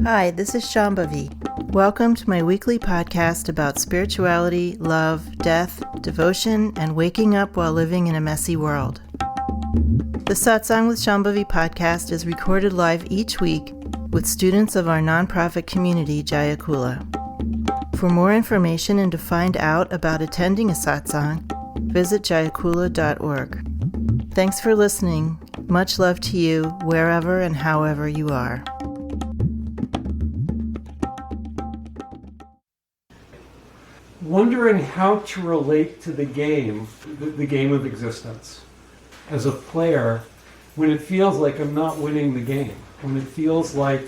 Hi, this is Shambhavi. Welcome to my weekly podcast about spirituality, love, death, devotion, and waking up while living in a messy world. The Satsang with Shambhavi podcast is recorded live each week with students of our nonprofit community, Jayakula. For more information and to find out about attending a satsang, visit jayakula.org. Thanks for listening. Much love to you, wherever and however you are. Wondering how to relate to the game of existence, as a player, when it feels like I'm not winning the game, when it feels like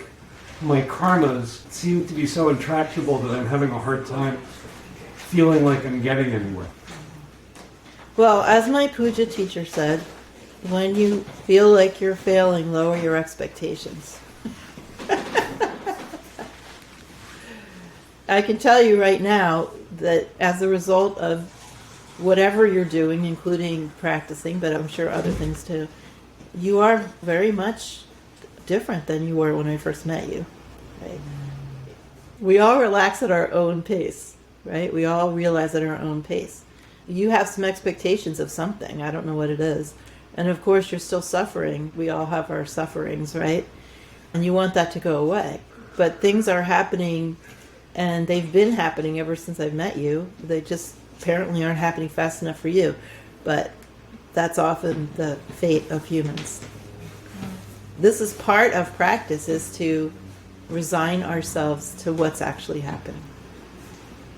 my karmas seem to be so intractable that I'm having a hard time feeling like I'm getting anywhere. Well, as my puja teacher said, when you feel like you're failing, lower your expectations. I can tell you right now that as a result of whatever you're doing, including practicing, but I'm sure other things too, you are very much different than you were when I first met you. Right? We all relax at our own pace, right? We all realize at our own pace. You have some expectations of something. I don't know what it is. And of course, you're still suffering. We all have our sufferings, right? And you want that to go away. But things are happening, and they've been happening ever since I've met you. They just apparently aren't happening fast enough for you. But that's often the fate of humans. This is part of practice, is to resign ourselves to what's actually happening.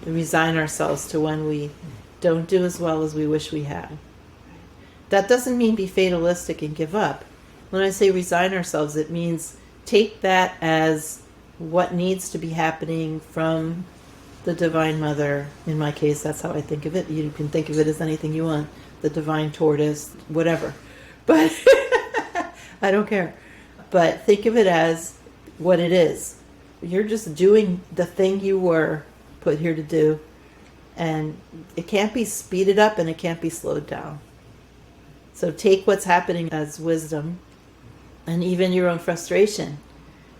To resign ourselves to when we don't do as well as we wish we had. That doesn't mean be fatalistic and give up. When I say resign ourselves, it means take that as what needs to be happening from the Divine Mother. In my case, that's how I think of it. You can think of it as anything you want. The Divine Tortoise, whatever. But I don't care. But think of it as what it is. You're just doing the thing you were put here to do. And it can't be speeded up and it can't be slowed down. So take what's happening as wisdom, and even your own frustration.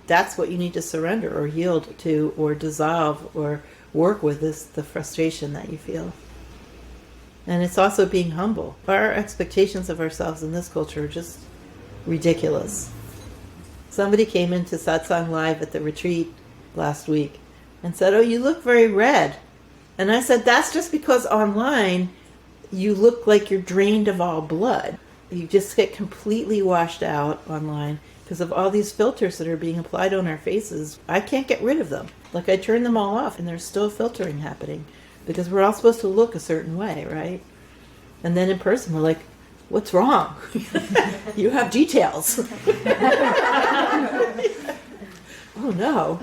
That's what you need to surrender or yield to or dissolve or work with, is the frustration that you feel. And it's also being humble. Our expectations of ourselves in this culture are just ridiculous. Somebody came into Satsang Live at the retreat last week and said, "Oh, you look very red." And I said, "That's just because online you look like you're drained of all blood. You just get completely washed out online because of all these filters that are being applied on our faces. I can't get rid of them. Like, I turn them all off and there's still filtering happening because we're all supposed to look a certain way, right? And then in person, we're like, what's wrong? You have details." Oh, no.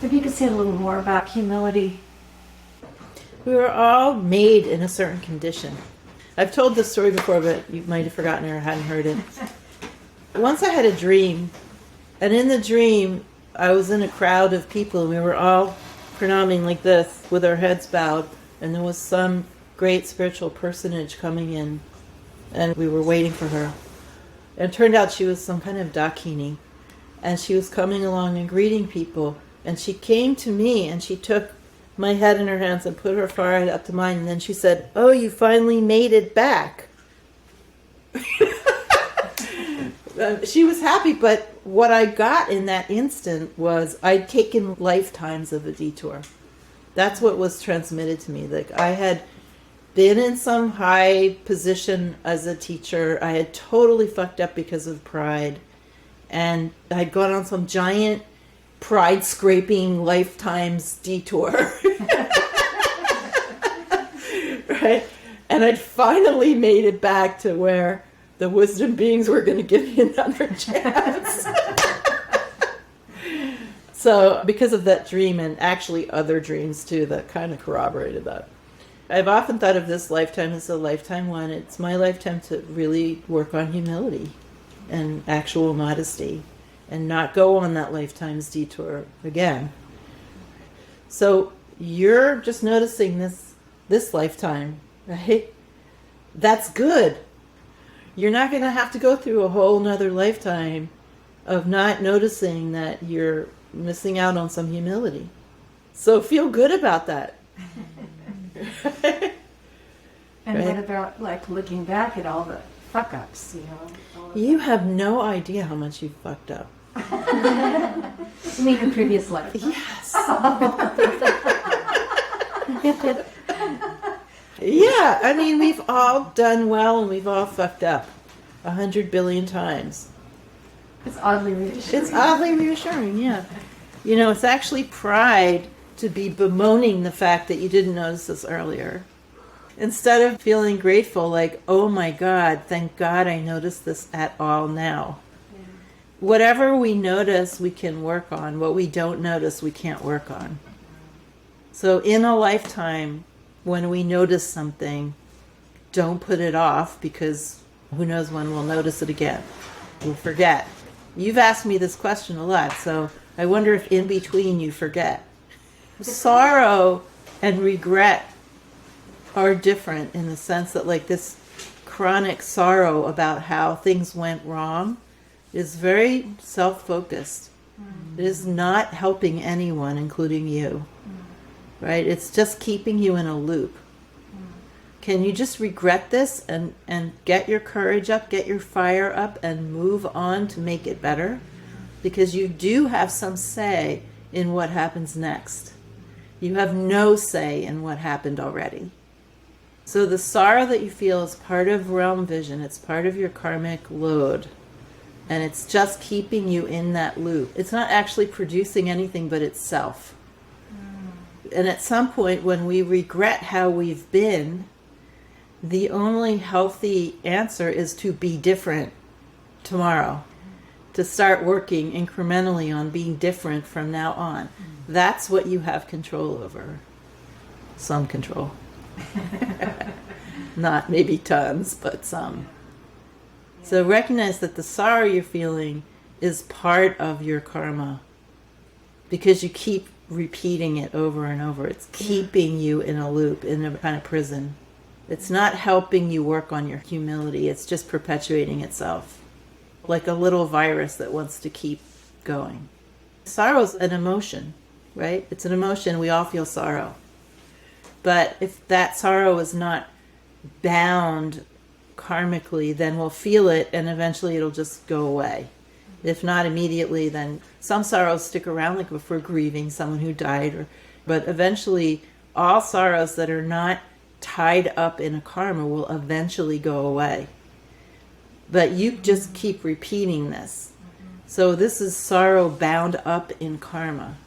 If you could say a little more about humility. We were all made in a certain condition. I've told this story before, but you might have forgotten it or hadn't heard it. Once I had a dream, and in the dream, I was in a crowd of people, and we were all pranaming like this, with our heads bowed, and there was some great spiritual personage coming in, and we were waiting for her. And it turned out she was some kind of dakini, and she was coming along and greeting people. And she came to me and she took my head in her hands and put her forehead up to mine. And then she said, "Oh, you finally made it back." She was happy, but what I got in that instant was I'd taken lifetimes of a detour. That's what was transmitted to me. Like, I had been in some high position as a teacher. I had totally fucked up because of pride. And I'd gone on some giant pride-scraping lifetimes detour. Right? And I'd finally made it back to where the wisdom beings were going to give me another chance. So because of that dream, and actually other dreams too that kind of corroborated that, I've often thought of this lifetime as a lifetime one. It's my lifetime to really work on humility and actual modesty, and not go on that lifetime's detour again. So you're just noticing this lifetime, right? That's good. You're not going to have to go through a whole nother lifetime of not noticing that you're missing out on some humility. So feel good about that. And Right. what about like looking back at all the fuck ups, you know? all of You have no idea how much you fucked up. that. You mean in previous life? Yes. Yeah, I mean, we've all done well and we've all fucked up 100 billion times. It's oddly reassuring. It's oddly reassuring, yeah. You know, it's actually pride to be bemoaning the fact that you didn't notice this earlier. Instead of feeling grateful, like, oh my God, thank God I noticed this at all now. Whatever we notice, we can work on. What we don't notice, we can't work on. So in a lifetime, when we notice something, don't put it off, because who knows when we'll notice it again. We'll forget. You've asked me this question a lot, so I wonder if in between you forget. Sorrow and regret are different in the sense that, like, this chronic sorrow about how things went wrong is very self-focused. It is not helping anyone, including you. Right? It's just keeping you in a loop. Can you just regret this and get your courage up, get your fire up, and move on to make it better? Because you do have some say in what happens next. You have no say in what happened already. So the sorrow that you feel is part of realm vision. It's part of your karmic load. And it's just keeping you in that loop. It's not actually producing anything but itself. And at some point, when we regret how we've been, the only healthy answer is to be different tomorrow, to start working incrementally on being different from now on. That's what you have control over. Some control. Not maybe tons, but some. So recognize that the sorrow you're feeling is part of your karma, because you keep repeating it over and over. It's keeping you in a loop, in a kind of prison. It's not helping you work on your humility. It's just perpetuating itself, like a little virus that wants to keep going. Sorrow's an emotion, right? It's an emotion. We all feel sorrow. But if that sorrow is not bound karmically, then we'll feel it and eventually it'll just go away. If not immediately, then some sorrows stick around, like if we're grieving someone who died. But eventually, all sorrows that are not tied up in a karma will eventually go away. But you just keep repeating this. So this is sorrow bound up in karma.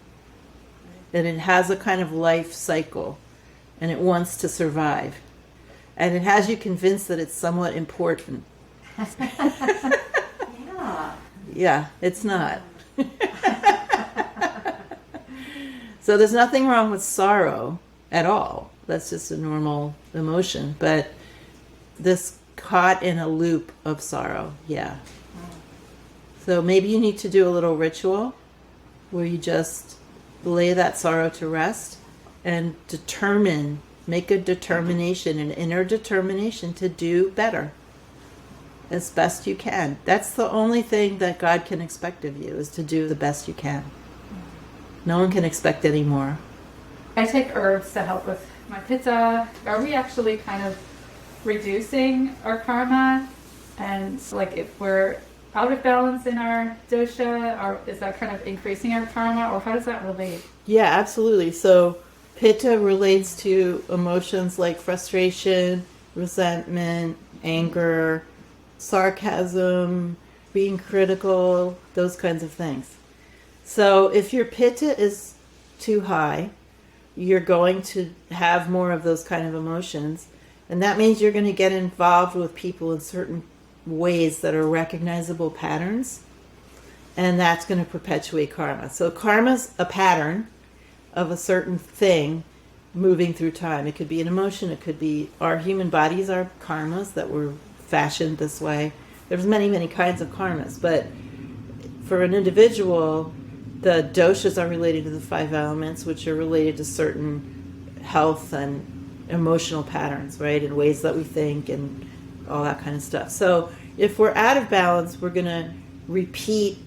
And it has a kind of life cycle. And it wants to survive. And it has you convinced that it's somewhat important. Yeah. Yeah, it's not. So there's nothing wrong with sorrow at all. That's just a normal emotion. But this caught in a loop of sorrow, yeah. So maybe you need to do a little ritual where you just lay that sorrow to rest and make a determination, an inner determination to do better as best you can. That's the only thing that God can expect of you, is to do the best you can. No one can expect any more. I take herbs to help with my pitta. Are we actually kind of reducing our karma? And like if we're out of balance in our dosha, or is that kind of increasing our karma, or how does that relate? Yeah, absolutely. So pitta relates to emotions like frustration, resentment, anger, sarcasm, being critical, those kinds of things. So if your pitta is too high, you're going to have more of those kind of emotions. And that means you're going to get involved with people in certain ways that are recognizable patterns. And that's going to perpetuate karma. So karma's a pattern of a certain thing moving through time. It could be an emotion. It could be our human bodies are karmas that were fashioned this way. There's many, many kinds of karmas. But for an individual, the doshas are related to the 5 elements, which are related to certain health and emotional patterns, right? And ways that we think and all that kind of stuff. So if we're out of balance, we're going to repeat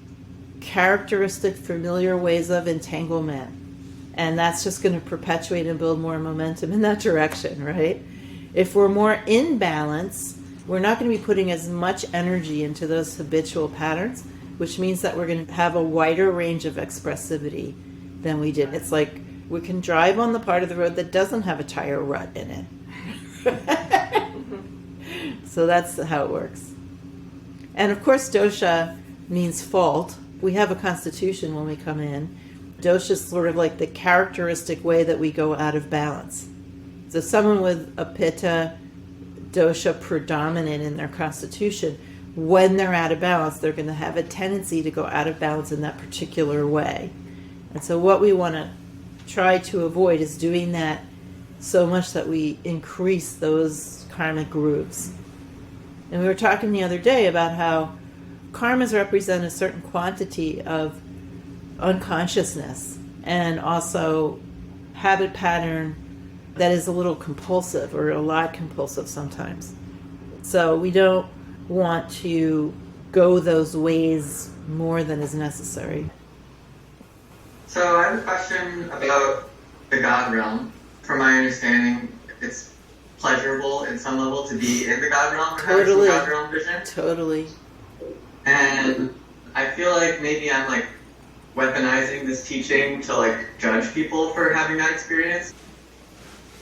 characteristic, familiar ways of entanglement. And that's just going to perpetuate and build more momentum in that direction, right? If we're more in balance, we're not going to be putting as much energy into those habitual patterns, which means that we're going to have a wider range of expressivity than we did. It's like we can drive on the part of the road that doesn't have a tire rut in it. So that's how it works. And of course, dosha means fault. We have a constitution when we come in. Dosha is sort of like the characteristic way that we go out of balance. So someone with a pitta dosha predominant in their constitution, when they're out of balance, they're going to have a tendency to go out of balance in that particular way. And so what we want to try to avoid is doing that so much that we increase those karmic grooves. And we were talking the other day about how karmas represent a certain quantity of unconsciousness and also habit pattern that is a little compulsive or a lot compulsive sometimes. So we don't want to go those ways more than is necessary. So I have a question about the God realm. From my understanding, it's pleasurable in some level to be in the God realm or having some God realm vision. Totally. And I feel like maybe I'm like weaponizing this teaching to like judge people for having that experience.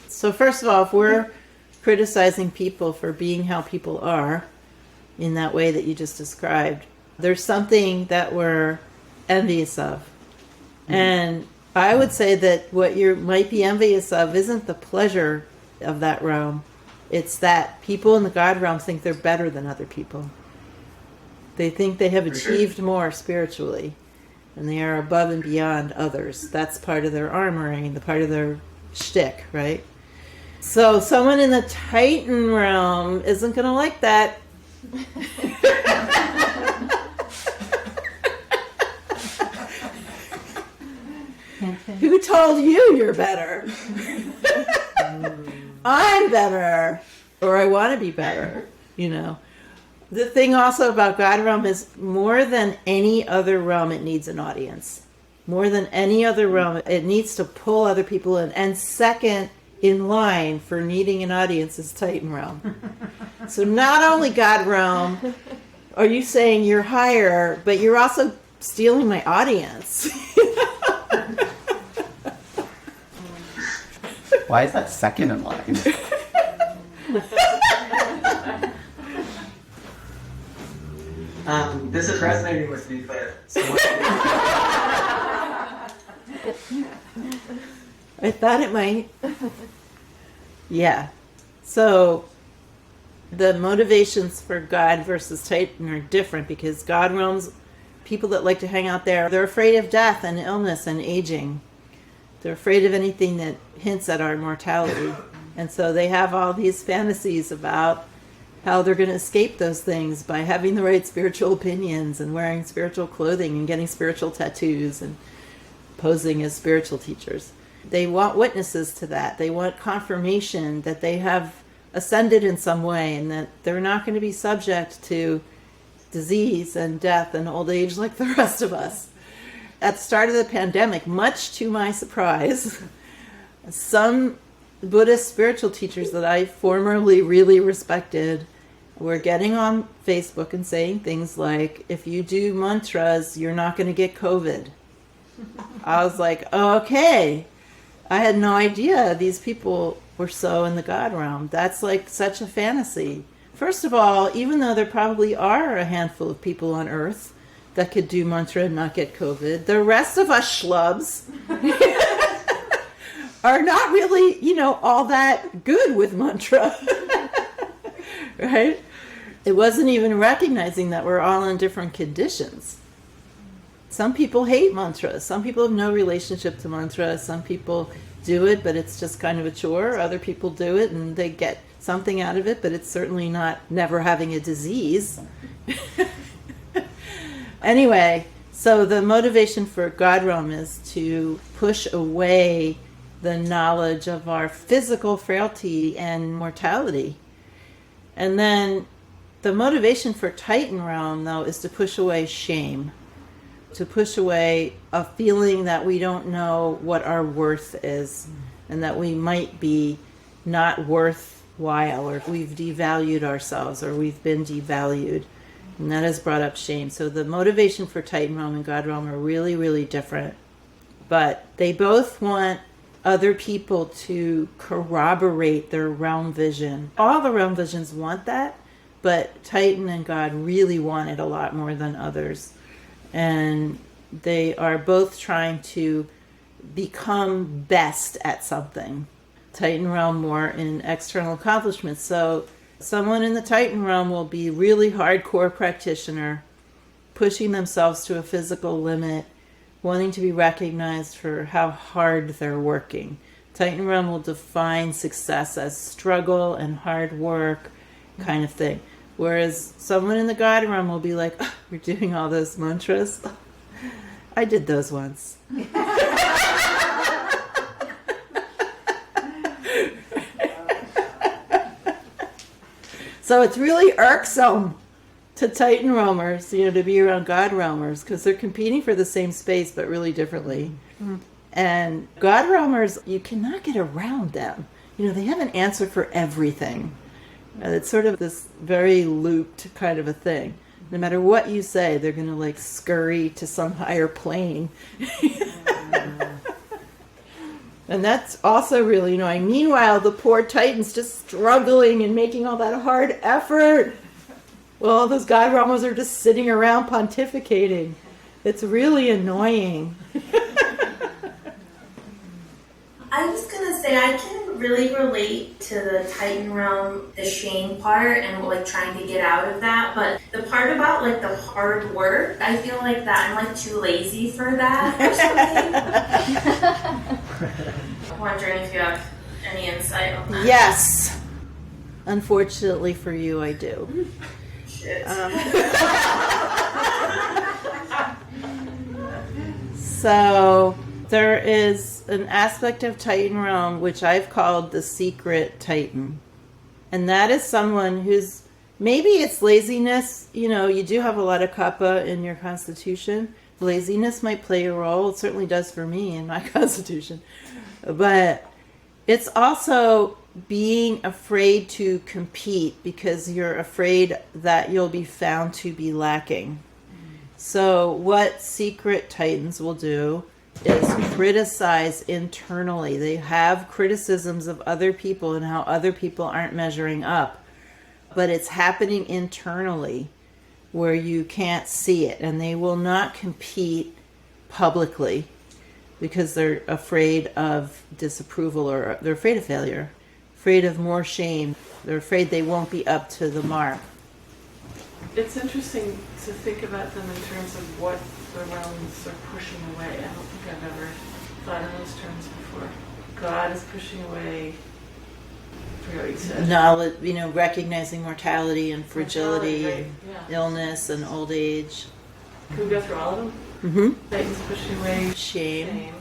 So first of all, if we're criticizing people for being how people are in that way that you just described, there's something that we're envious of. Mm-hmm. And I would say that what you might be envious of isn't the pleasure of that realm. It's that people in the God realm think they're better than other people. They think they have achieved more spiritually, and they are above and beyond others. That's part of their armoring, the part of their shtick, right? So someone in the Titan realm isn't going to like that. Who told you you're better? I'm better, or I want to be better, you know. The thing also about God realm is more than any other realm, it needs an audience. More than any other realm, it needs to pull other people in. And second in line for needing an audience is Titan realm. So not only God realm are you saying you're higher, but you're also stealing my audience. Why is that second in line? This is resonating with me, but I thought it might. Yeah. So the motivations for God versus Titan are different because God realms, people that like to hang out there, they're afraid of death and illness and aging. They're afraid of anything that hints at our mortality. And so they have all these fantasies about how they're going to escape those things by having the right spiritual opinions and wearing spiritual clothing and getting spiritual tattoos and posing as spiritual teachers. They want witnesses to that. They want confirmation that they have ascended in some way and that they're not going to be subject to disease and death and old age like the rest of us. At the start of the pandemic, much to my surprise, some Buddhist spiritual teachers that I formerly really respected were getting on Facebook and saying things like, if you do mantras, you're not going to get COVID. I was like, okay. I had no idea these people were so in the God realm. That's like such a fantasy. First of all, even though there probably are a handful of people on Earth that could do mantra and not get COVID, the rest of us schlubs are not really, all that good with mantra. Right? It wasn't even recognizing that we're all in different conditions. Some people hate mantra. Some people have no relationship to mantra. Some people do it, but it's just kind of a chore. Other people do it and they get something out of it, but it's certainly not never having a disease. Anyway, so the motivation for God realm is to push away the knowledge of our physical frailty and mortality. And then the motivation for Titan realm, though, is to push away shame, to push away a feeling that we don't know what our worth is, and that we might be not worthwhile, or we've devalued ourselves, or we've been devalued. And that has brought up shame. So the motivation for Titan realm and God realm are really, really different. But they both want other people to corroborate their realm vision. All the realm visions want that, but Titan and God really want it a lot more than others. And they are both trying to become best at something. Titan realm more in external accomplishments. So someone in the Titan realm will be really hardcore practitioner, pushing themselves to a physical limit, wanting to be recognized for how hard they're working. Titan realm will define success as struggle and hard work kind of thing. Whereas someone in the God realm will be like, oh, we're doing all those mantras. I did those once. So it's really irksome to Titan realmers, to be around God realmers, because they're competing for the same space, but really differently. Mm-hmm. And God realmers, you cannot get around them. They have an answer for everything. It's sort of this very looped kind of a thing. No matter what you say, they're going to scurry to some higher plane. And that's also really annoying. Meanwhile, the poor Titan's just struggling and making all that hard effort. Well, all those God realmers are just sitting around pontificating. It's really annoying. I was gonna say I can really relate to the Titan realm, the shame part, and trying to get out of that. But the part about the hard work, I feel like that I'm too lazy for that or something. I'm wondering if you have any insight on that. Yes. Unfortunately for you, I do. Shit. So there is an aspect of Titan realm which I've called the secret Titan. And that is someone who's, maybe it's laziness. You do have a lot of kappa in your constitution. Laziness might play a role. It certainly does for me in my constitution. But it's also being afraid to compete because you're afraid that you'll be found to be lacking. So what secret Titans will do is criticize internally. They have criticisms of other people and how other people aren't measuring up. But it's happening internally where you can't see it. And they will not compete publicly because they're afraid of disapproval, or they're afraid of failure, afraid of more shame. They're afraid they won't be up to the mark. It's interesting to think about them in terms of what the realms are pushing away. I don't think I've ever thought in those terms before. God is pushing away, I forget what you said. Knowledge, recognizing mortality and fragility, Mortality, and right, yeah. illness and old age. Can we go through all of them? Mm-hmm. Satan's pushing away Shame.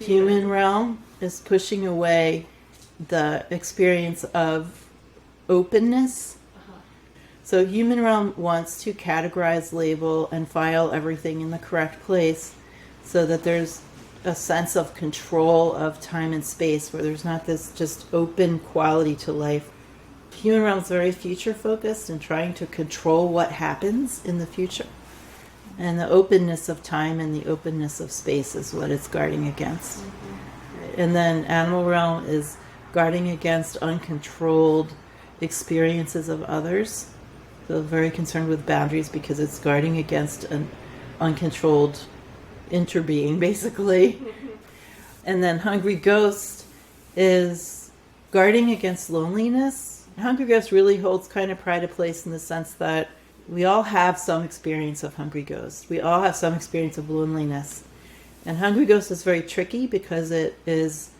Human realm is pushing away the experience of openness. So human realm wants to categorize, label, and file everything in the correct place so that there's a sense of control of time and space where there's not this just open quality to life. Human realm is very future focused and trying to control what happens in the future. And the openness of time and the openness of space is what it's guarding against. Mm-hmm. And then animal realm is guarding against uncontrolled experiences of others. So very concerned with boundaries because it's guarding against an uncontrolled interbeing, basically. And then hungry ghost is guarding against loneliness. Hungry ghost really holds kind of pride of place in the sense that we all have some experience of hungry ghost. We all have some experience of loneliness. And hungry ghost is very tricky because it is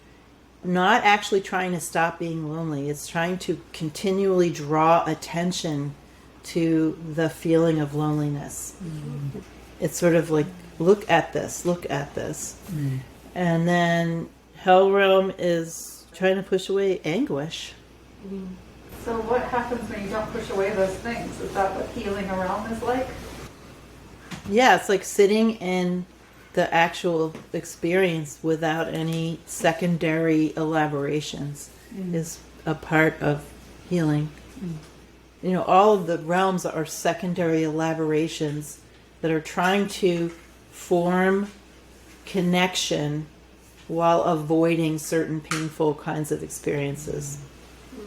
not actually trying to stop being lonely. It's trying to continually draw attention to the feeling of loneliness. Mm-hmm. It's sort of like, look at this, look at this. Mm. And then hell realm is trying to push away anguish. So what happens when you don't push away those things? Is that what healing a realm is like? Yeah, it's like sitting in the actual experience without any secondary elaborations is a part of healing. You know, all of the realms are secondary elaborations that are trying to form connection while avoiding certain painful kinds of experiences.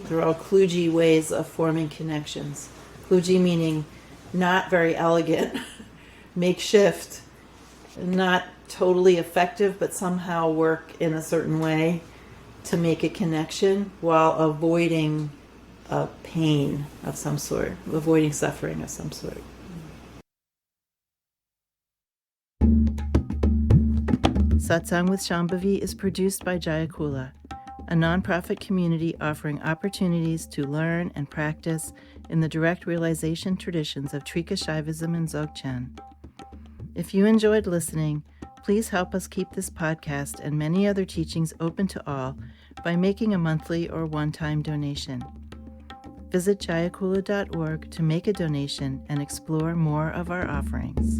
They're all kludgy ways of forming connections. Kludgy meaning not very elegant, makeshift, not totally effective, but somehow work in a certain way to make a connection while avoiding a pain of some sort, avoiding suffering of some sort. Satsang with Shambhavi is produced by Jayakula, a nonprofit community offering opportunities to learn and practice in the direct realization traditions of Trika Shaivism and Dzogchen. If you enjoyed listening, please help us keep this podcast and many other teachings open to all by making a monthly or one-time donation. Visit jayakula.org to make a donation and explore more of our offerings.